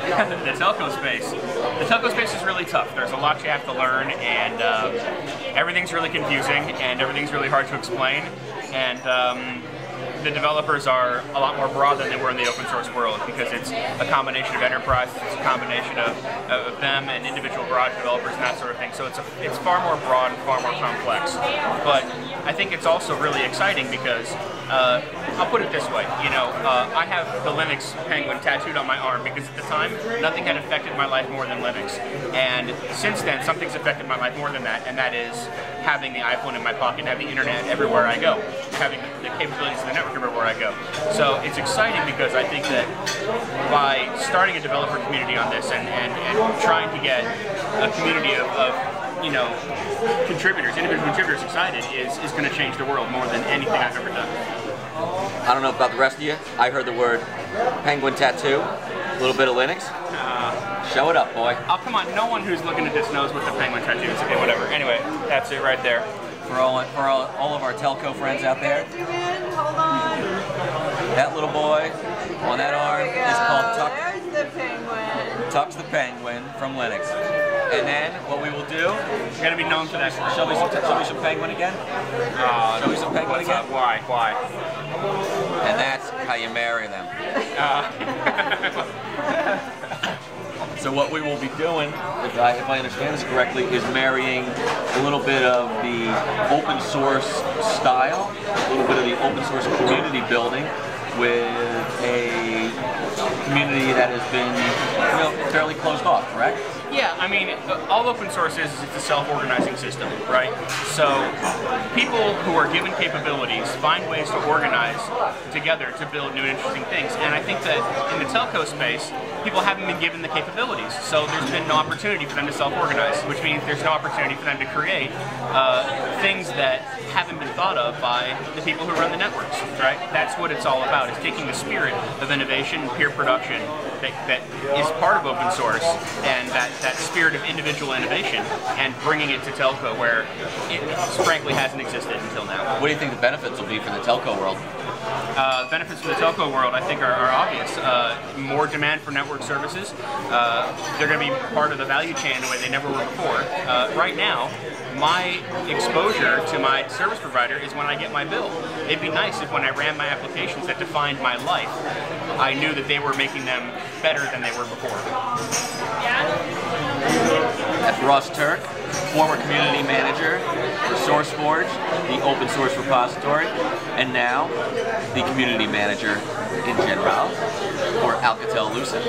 The telco space. The telco space is really tough. There's a lot you have to learn, and everything's really confusing, and everything's really hard to explain. And the developers are a lot more broad than they were in the open source world, because it's a combination of enterprises, it's a combination of them and individual garage developers and that sort of thing. So it's far more broad and far more complex. But I think it's also really exciting because I'll put it this way, I have the Linux penguin tattooed on my arm because at the time nothing had affected my life more than Linux, and since then something's affected my life more than that, and that is having the iPhone in my pocket, having the internet everywhere I go, having the capabilities of the network everywhere I go. So it's exciting because I think that by starting a developer community on this and trying to get a community of contributors, individual contributors excited is going to change the world more than anything I've ever done. I don't know about the rest of you. I heard the word penguin tattoo, a little bit of Linux. Show it up, boy. Oh, come on. No one who's looking at this knows what the penguin tattoo is. Okay, whatever. Anyway, that's it right there. For all of our telco friends out there. Hold on. That little boy on that arm is called Tuck. There's the penguin. Tuck's the penguin from Linux. And then what we will do, you're going to be known for that. Show me some penguin again. Show me some penguin again. Why? And that's how you marry them. So what we will be doing, if I understand this correctly, is marrying a little bit of the open source style, a little bit of the open source community building with a community that has been fairly closed off, correct? Yeah, I mean, all open source is it's a self-organizing system, right? So people who are given capabilities find ways to organize together to build new and interesting things. And I think that in the telco space, people haven't been given the capabilities. So there's been no opportunity for them to self-organize, which means there's no opportunity for them to create things that haven't been thought of by the people who run the networks, right? That's what it's all about. It's taking the spirit of innovation and peer production that is part of open source, and that spirit of individual innovation, and bringing it to telco where it frankly hasn't existed until now. What do you think the benefits will be for the telco world? Benefits for the telco world, I think, are obvious. More demand for network services. They're going to be part of the value chain in a way they never were before. Right now, my exposure to my service provider is when I get my bill. It'd be nice if when I ran my applications that defined my life, I knew that they were making them better than they were before. That's Ross Turk, former community manager for SourceForge, the open source repository, and now the community manager in general for Alcatel-Lucent.